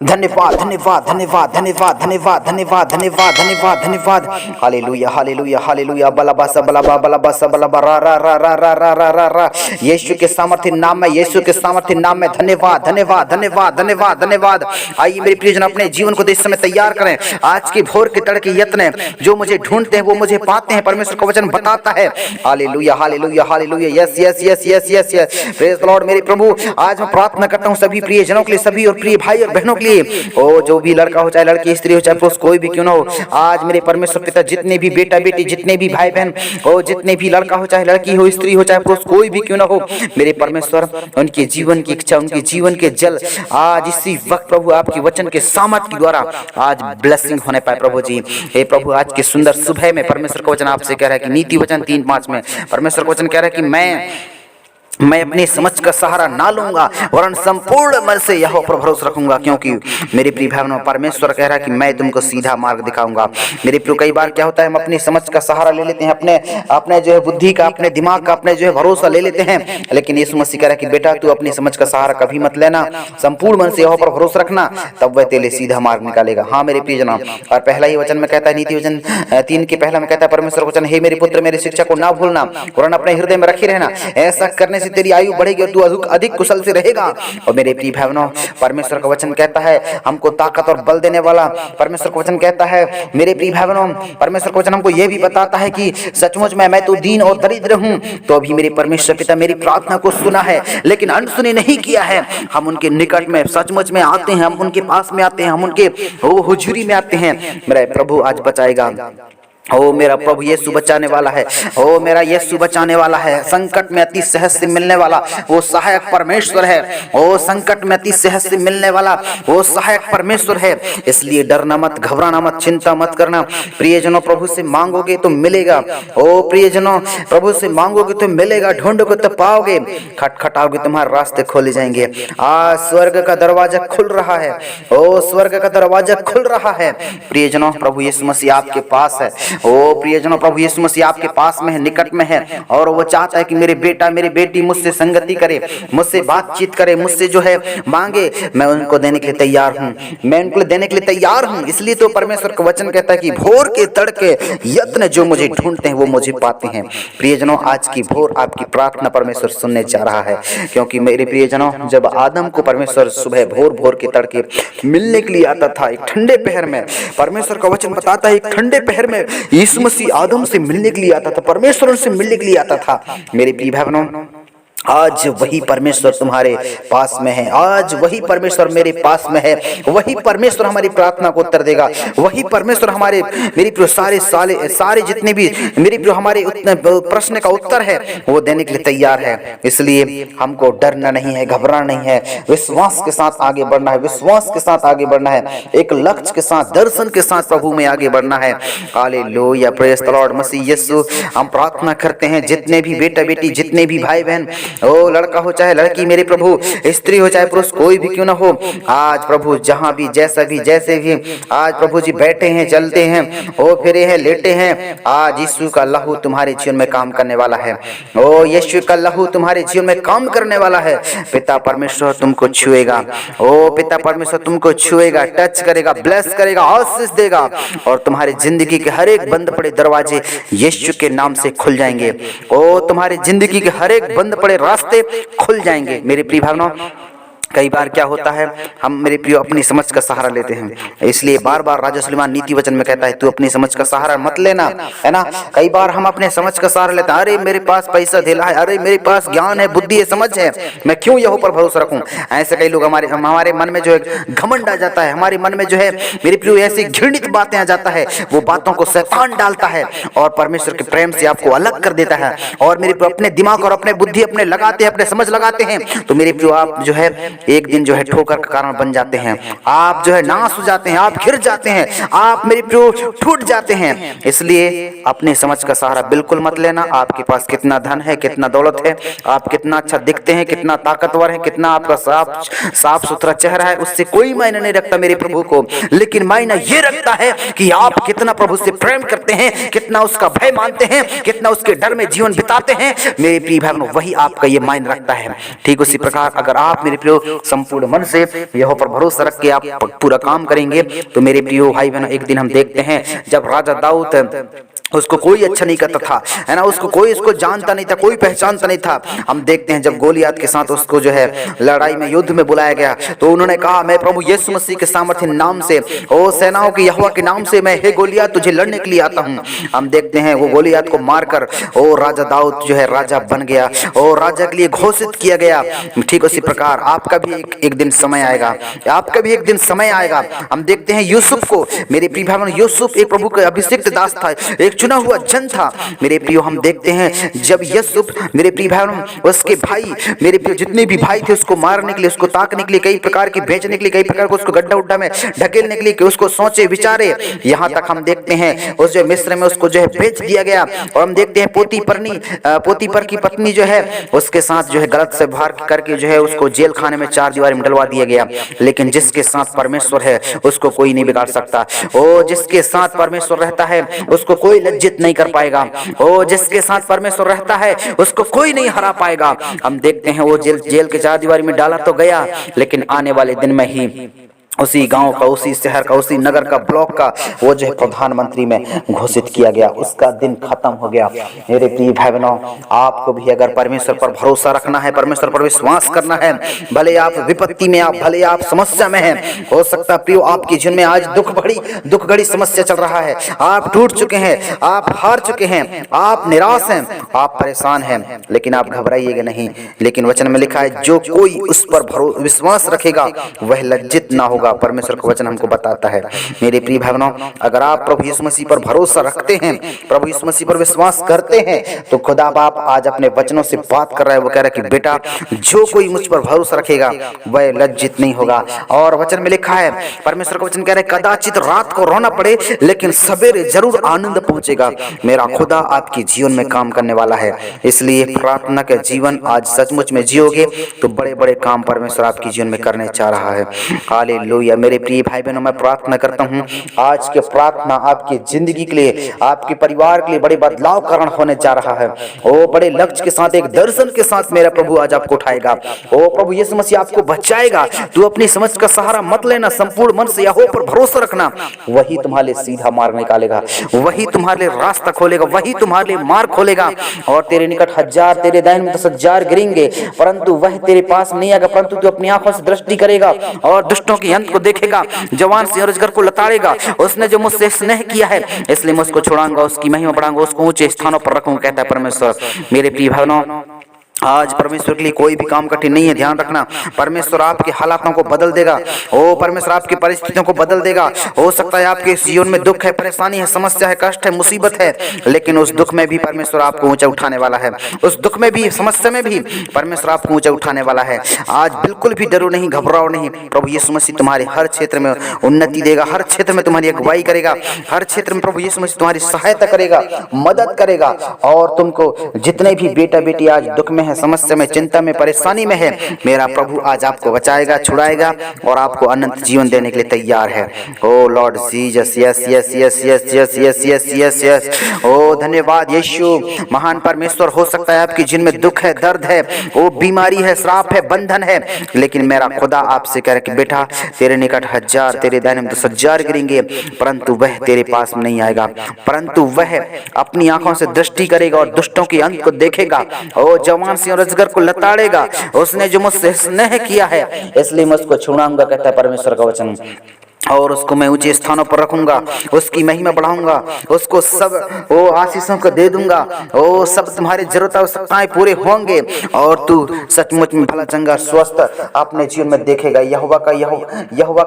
धन्यवाद धन्यवाद धन्यवाद धन्यवाद धन्यवाद धन्यवाद धन्यवाद धन्यवाद धन्यवाद। Hallelujah hallelujah hallelujah. बलबा बलबा रा रा रा रा रा रा रा रा रा। यीशु के सामर्थ्य नाम में, यीशु के सामर्थ्य नाम में धन्यवाद धन्यवाद धन्यवाद धन्यवाद धन्यवाद। आइए मेरे प्रियजन अपने जीवन को इस समय तैयार करें। आज के भोर के तड़के यत्न जो मुझे ढूंढते हैं वो मुझे पाते हैं, परमेश्वर का वचन बताता है। Hallelujah hallelujah hallelujah. Yes yes yes yes yes yes. Praise the Lord मेरे प्रभु। आज मैं प्रार्थना करता हूँ सभी प्रियजनों के लिए, सभी और प्रिय भाई और बहनों के लिए। ओ जो भी लड़का हो चाहे लड़की, स्त्री हो चाहे पुरुष, कोई भी क्यों ना हो, आज मेरे परमेश्वर पिता जितने भी बेटा बेटी, जितने भी भाई बहन हो, जितने भी लड़का हो चाहे लड़की हो, स्त्री हो चाहे पुरुष, कोई भी क्यों ना हो, मेरे परमेश्वर उनके जीवन की इच्छा, उनके जीवन के जल आज इसी वक्त प्रभु आपके वचन के सामर्थ्य के द्वारा आज ब्लेसिंग होने पाए प्रभु जी। हे प्रभु आज के सुंदर सुबह में परमेश्वर का वचन आपसे कह रहा है कि नीति वचन 3:5 में परमेश्वर का वचन कह रहा है कि मैं अपनी समझ का सहारा ना लूंगा वरन संपूर्ण मन से यहोवा पर भरोसा रखूंगा, क्योंकि मेरे प्रिय भाइयों परमेश्वर कह रहा है कि मैं तुमको सीधा मार्ग दिखाऊंगा। मेरे प्रिय कई बार क्या होता है हम अपनी समझ का सहारा ले लेते हैं, अपने जो है बुद्धि का, अपने दिमाग का, अपने जो है भरोसा ले लेते हैं, लेकिन यीशु मसीह कह रहा है कि बेटा तू अपनी समझ का सहारा कभी मत लेना, संपूर्ण मन से यहोवा पर भरोसा रखना, तब वह तेरे सीधा मार्ग निकालेगा। हाँ मेरे प्रिय जनाब, और पहला ही वचन में कहता है, नीति वचन 3 के पहला में कहता है परमेश्वर वचन, हे मेरे पुत्र मेरी शिक्षा को ना भूलना वरन अपने हृदय में रखी रहना, ऐसा करने से तेरी आयु बढ़ेगी और तू अधिक कुशल से रहेगा। और मेरे प्रिय भाइयों परमेश्वर का वचन कहता है हमको ताकत और बल देने वाला, परमेश्वर का वचन कहता है मेरे प्रिय भाइयों परमेश्वर का वचन हमको यह भी बताता है कि सचमुच में मैं तो दीन और दरिद्र हूं, तो भी मेरे परमेश्वर पिता मेरी प्रार्थना को सुना है, लेकिन अनसुनी नहीं किया है। हम उनके निकट में सचमुच में आते हैं, हम उनके पास में आते हैं, हम उनके हुजूरी में आते हैं। मेरा प्रभु आज बचाएगा। ओ मेरा प्रभु यीशु बचाने वाला है, ओ मेरा यीशु बचाने वाला है। संकट में अति सहज से मिलने वाला वो सहायक परमेश्वर है। ओ संकट में अति सहज से मिलने वाला वो सहायक परमेश्वर है। इसलिए डरना मत, घबराना मत, चिंता मत करना। प्रियजनों प्रभु से मांगोगे तो मिलेगा। ओ प्रियजनों प्रभु से मांगोगे तो मिलेगा, ढूंढोगे तो पाओगे, खटखटाओगे तुम्हारे रास्ते खोले जाएंगे। आज स्वर्ग का दरवाजा खुल रहा है, ओ स्वर्ग का दरवाजा खुल रहा है। प्रियजनों प्रभु यीशु मसीह आपके पास है। ओ प्रियजनों प्रभु यीशु मसीह आपके पास में है, निकट में है, और वो चाहता है कि मेरे बेटा मेरी बेटी मुझसे संगति करे, मुझसे बातचीत करे, मुझसे जो है मांगे, मैं उनको देने के लिए तैयार हूँ, मैं उनको देने के लिए तैयार हूँ। इसलिए तो परमेश्वर का वचन कहता है कि भोर के तड़के यत्न जो मुझे ढूंढते हैं वो मुझे पाते हैं। प्रियजनों आज की भोर आपकी प्रार्थना परमेश्वर सुनने जा रहा है, क्योंकि मेरे प्रियजनों जब आदम को परमेश्वर सुबह भोर के तड़के मिलने के लिए आता था, एक ठंडे पहर में, परमेश्वर का वचन बताता है एक ठंडे पहर में यीशु मसीह आदम से मिलने के लिए आता था, परमेश्वर से मिलने के लिए आता था। मेरे प्रिय भाइयों आज वही परमेश्वर तुम्हारे पास में है, आज वही परमेश्वर मेरे पास में है, वही परमेश्वर हमारी प्रार्थना को उत्तर देगा, वही परमेश्वर हमारे मेरी प्रिय सारे जितने भी मेरी प्रिय हमारे प्रश्न का उत्तर है वो देने के लिए तैयार है। इसलिए हमको डरना नहीं है, घबराना नहीं है, विश्वास के साथ आगे बढ़ना है, विश्वास के साथ आगे बढ़ना है, एक लक्ष्य के साथ, दर्शन के साथ प्रभु में आगे बढ़ना है। Hallelujah, praise the lord. मसीह यीशु हम प्रार्थना करते हैं जितने भी बेटा बेटी, जितने भी भाई बहन, ओ लड़का हो चाहे लड़की, मेरे प्रभु स्त्री हो चाहे पुरुष, कोई भी क्यों ना हो, आज प्रभु जहां भी जैसे भी आज प्रभु जी बैठे हैं, चलते हैं, ओ फिरे हैं, लेटे हैं, आज यीशु का लहू तुम्हारे जीवन में काम करने वाला है। ओ यीशु का लहू तुम्हारे जीवन में काम करने वाला है। पिता परमेश्वर तुमको छुएगा, ओ पिता परमेश्वर तुमको छुएगा, टच करेगा, ब्लेस करेगा, आशीष देगा, और तुम्हारी जिंदगी के हर एक बंद पड़े दरवाजे यीशु के नाम से खुल जाएंगे। ओ तुम्हारी जिंदगी के हर एक बंद पड़े रास्ते खुल जाएंगे। मेरे प्रिय भाइयों कई बार क्या होता है हम मेरे प्रिय अपनी समझ का सहारा लेते हैं, इसलिए बार बार राजा सुलेमान नीति वचन में कहता है तू अपनी समझ का सहारा मत लेना, है ना। कई बार हम अपने समझ का सहारा लेते हैं, अरे मेरे पास पैसा धेला है, अरे मेरे पास ज्ञान है, बुद्धि है, समझ है, मैं क्यों यहोवा पर भरोसा रखूं। ऐसे कई लोग हमारे मन में जो है घमंड आ जाता है, हमारे मन में जो है मेरे प्रिय ऐसी घृणित बातें आ जाता है, वो बातों को शैतान डालता है और परमेश्वर के प्रेम से आपको अलग कर देता है। और मेरे प्रिय अपने दिमाग और अपने बुद्धि अपने लगाते हैं, अपने समझ लगाते हैं, तो मेरे प्रिय आप जो है एक दिन जो है ठोकर का कारण बन जाते हैं, आप जो है नाश हो जाते हैं, आप गिर जाते हैं, आप मेरे प्रियो टूट जाते हैं। इसलिए अपने समझ का सहारा बिल्कुल मत लेना। आपके पास कितना धन है, कितना दौलत है, आप कितना अच्छा दिखते हैं, कितना ताकतवर है, कितना आपका साफ सुथरा चेहरा है, उससे कोई मायने नहीं रखता मेरे प्रभु को, लेकिन मायना ये रखता है कि आप कितना प्रभु से प्रेम करते हैं, कितना उसका भय मानते हैं, कितना उसके डर में जीवन बिताते हैं। मेरे प्रिय भाइयों वही आपका ये मायने रखता है। ठीक उसी प्रकार अगर आप मेरे प्रियो संपूर्ण मन से यहोवा पर भरोसा रख के आप पूरा काम करेंगे तो मेरे प्रियो भाई बहनों, एक दिन हम देखते हैं जब राजा दाऊद, उसको कोई अच्छा नहीं करता था, है ना, उसको कोई उसको जानता नहीं था, कोई पहचानता नहीं था। हम देखते हैं जब गोलियत के साथ उसको जो है लड़ाई में, युद्ध में बुलाया गया तो उन्होंने कहा, मैं प्रभु यीशु मसीह के सामर्थ्य नाम से, ओ सेनाओं के यहोवा के नाम से, मैं हे गोलियत तुझे लड़ने के लिए आता हूँ। हम देखते हैं वो गोलियत को मारकर ओ राजा दाऊद जो है राजा बन गया और राजा के लिए घोषित किया गया। ठीक उसी प्रकार आपका भी एक दिन समय आएगा, आपका भी एक दिन समय आएगा। हम देखते हैं यूसुफ को, मेरे प्रिय भाई बहनों, यूसुफ एक प्रभु का अभिषिक्त दास था, एक चुना हुआ जन था। मेरे प्रियो हम देखते हैं जब यूसुफ, मेरे प्रिय भाई बहनों, उसके भाई, मेरे प्रियो जितने भी भाई थे, उसको मारने के लिए, उसको ताकने के लिए, कई प्रकार की भेजने के लिए, कई प्रकार को उसको गड्ढा उड्ढा में ढकेलने के लिए, कि उसको सोचे विचारे, यहाँ तक हम देखते हैं उस जो मिस्र में उसको जो है भेज दिया गया। और हम देखते हैं पोतीपर की पत्नी जो है उसके साथ जो है गलत से व्यवहार करके जो है उसको जेल खाने में 4 दीवार में डलवा दिया गया। लेकिन जिसके साथ परमेश्वर है उसको कोई नहीं बिगाड़ सकता। ओ जिसके साथ परमेश्वर रहता है उसको कोई लज्जित नहीं कर पाएगा। ओ जिसके साथ परमेश्वर रहता है उसको कोई नहीं हरा पाएगा। हम देखते हैं वो जेल के 4 दीवारी में डाला तो गया, लेकिन आने वाले दिन में ही उसी गांव का, उसी शहर का, उसी नगर का, ब्लॉक का वो जो है प्रधानमंत्री में घोषित किया गया, उसका दिन खत्म हो गया। मेरे प्रिय भाई बहनों, आपको भी अगर परमेश्वर पर भरोसा रखना है, परमेश्वर पर विश्वास करना है, भले आप विपत्ति में, आप भले आप समस्या में हैं, हो सकता प्रियो आपके जीवन में आज दुख घड़ी समस्या चल रहा है, आप टूट चुके हैं, आप हार चुके हैं, आप निराश हैं, आप परेशान हैं, लेकिन आप घबराइएगा नहीं। लेकिन वचन में लिखा है जो कोई उस पर विश्वास रखेगा वह लज्जित ना होगा। परमेश्वर का वचन हमको बताता है। मेरे प्रिय भाई बहनों, अगर आप प्रभु यीशु मसीह पर भरोसा रखते हैं, प्रभु यीशु मसीह पर विश्वास करते हैं, तो खुदा बाप आज अपने वचनों से बात कर रहा है। वो कह रहा है कि बेटा जो कोई मुझ पर भरोसा रखेगा वह लज्जित नहीं होगा। और वचन में लिखा है, परमेश्वर का वचन कह रहा है, कदाचित रात को रोना पड़े लेकिन सवेरे जरूर आनंद पहुंचेगा। मेरा खुदा आपके जीवन में काम करने वाला है। इसलिए प्रार्थना का जीवन आज सचमुच में जियोगे तो बड़े बड़े काम परमेश्वर आपके जीवन में करने चाह रहा है। हालेलुया। मेरे प्रिय भाई बहनों, मैं प्रार्थना करता हूँ आज के प्रार्थना आपकी जिंदगी के लिए, आपके परिवार के लिए बड़े बदलाव कारण होने जा रहा है। ओ बड़े लक्ष्य के साथ, एक दर्शन के साथ मेरा प्रभु आज आपको उठाएगा। ओ प्रभु यीशु मसीह आपको बचाएगा। तू अपनी समझ का सहारा मत लेना, संपूर्ण मन से यहोवा पर भरोसा रखना, वही तुम्हारे लिए सीधा मार्ग निकालेगा, वही तुम्हारे लिए रास्ता खोलेगा, वही तुम्हारे लिए मार्ग खोलेगा। और तेरे निकट 1000, तेरे दाहिने में 10,000 गिरेंगे परंतु वह तेरे पास नहीं आएगा। परंतु तू अपनी आंखों से दृष्टि करेगा और दुष्टों के अंत को देखेगा, जवान से अरजगर को लताड़ेगा। उसने जो मुझसे स्नेह किया है इसलिए मैं उसको छुड़ाऊंगा, उसकी महिमा बढ़ाऊंगा, उसको ऊंचे स्थानों पर रखूंगा, कहता है परमेश्वर। मेरे प्रिय भाइयों, आज परमेश्वर के लिए कोई भी काम कठिन नहीं है। ध्यान रखना, परमेश्वर आपके हालातों को बदल देगा। ओ परमेश्वर आपकी परिस्थितियों को बदल देगा। हो सकता है आपके जीवन में दुख है, परेशानी है, समस्या है, कष्ट है, मुसीबत है, लेकिन उस दुख में भी परमेश्वर आपको ऊंचा उठाने वाला है। उस दुख में भी, समस्या में भी परमेश्वर आपको ऊंचा उठाने वाला है। आज बिल्कुल भी डरो नहीं, घबराओ नहीं। प्रभु यीशु मसीह तुम्हारे हर क्षेत्र में उन्नति देगा, हर क्षेत्र में तुम्हारी अगुवाई करेगा, हर क्षेत्र में प्रभु यीशु मसीह तुम्हारी सहायता करेगा, मदद करेगा। और तुमको जितने भी बेटा बेटी आज दुख में, समस्या में, चिंता में, परेशानी में है, मेरा प्रभु आज आपको बचाएगा, छुड़ाएगा और आपको अनंत जीवन देने के लिए तैयार है। O lord Jesus, yes yes yes yes yes yes yes yes yes. ओ धन्यवाद यीशु, महान परमेश्वर। हो सकता है आपकी जीवन में दुख है, दर्द है, वो बीमारी है, श्राप है, बंधन है, लेकिन मेरा खुदा आपसे कह रहा है कि बेटा तेरे निकट 1000, तेरे दाहिने में 10,000 गिरेंगे परंतु वह तेरे पास नहीं आएगा। परंतु वह अपनी आंखों से दृष्टि करेगा और दुष्टों के अंत को देखेगा। ओ जवान से अजगर को लताड़ेगा। उसने जो मुझसे स्नेह किया है इसलिए मैं उसको छुड़ाऊंगा, कहता है परमेश्वर का वचन। और उसको मैं ऊंचे स्थानों पर रखूंगा, उसकी महिमा बढ़ाऊंगा, उसको सब वो आशीषों को दे दूंगा। ओ सब तुम्हारी जरूरत आवश्यकताएं पूरे होंगे और तू सचमुच में भला चंगा स्वस्थ अपने जीवन में देखेगा। यहोवा का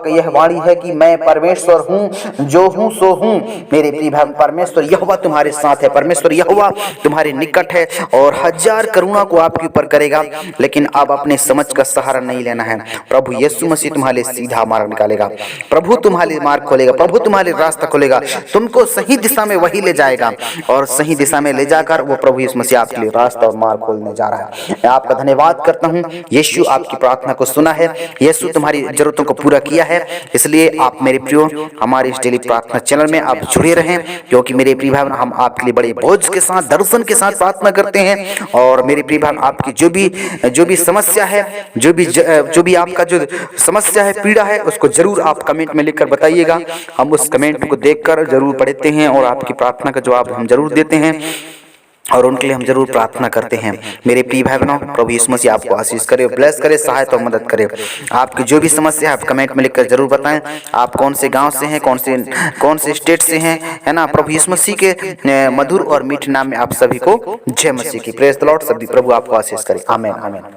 यह वाणी है कि मैं परमेश्वर हूँ, जो हूँ सो हूँ। मेरे प्रिय भाई, परमेश्वर यहोवा तुम्हारे साथ है, परमेश्वर यहोवा तुम्हारे निकट है और 1000 करुणा को आपके ऊपर करेगा। लेकिन अब अपने समझ का सहारा नहीं लेना है। प्रभु यीशु मसीह तुम्हारे लिए सीधा मार्ग निकालेगा। प्रभु प्रभु तुम्हारे मार्ग खोलेगा, प्रभु तुम्हारे रास्ता खोलेगा, तुमको सही दिशा में वही ले जाएगा और सही दिशा में ले जाकर वो प्रभु यीशु मसीह आपके लिए रास्ता और मार्ग खोलने जा रहा है। मैं आपका धन्यवाद करता हूँ। यीशु आपकी प्रार्थना को सुना है, यीशु तुम्हारी जरूरतों को पूरा किया है। इसलिए आप मेरे प्रियो हमारे इस डेली प्रार्थना चैनल में आप जुड़े रहें, क्योंकि मेरे प्रिय भाई हम आपके लिए बड़े बोझ के साथ, दर्शन के साथ प्रार्थना करते हैं। और मेरे प्रिय भाई आपकी जो भी समस्या है, जो भी आपका जो समस्या है, पीड़ा है, उसको जरूर आप कमेंट में लिखकर बताइएगा। हम उस कमेंट को देखकर जरूर पढ़ते हैं और आपकी प्रार्थना का जवाब हम जरूर देते हैं और उनके लिए हम जरूर प्रार्थना करते हैं। मेरे प्रिय भाई बहनों, प्रभु यीशु मसीह आपको आशीष करे, ब्लेस करे, सहायता और मदद करे। आपकी जो भी समस्या है आप कमेंट में लिखकर जरूर बताएं। आप कौन से गांव से हैं, कौन से स्टेट से हैं, है ना। प्रभु यीशु मसीह के मधुर और मीठे नाम में आप सभी को जय मसीह की। Praise the Lord. सभी प्रभु आपको आशीष करे। आमीन आमीन।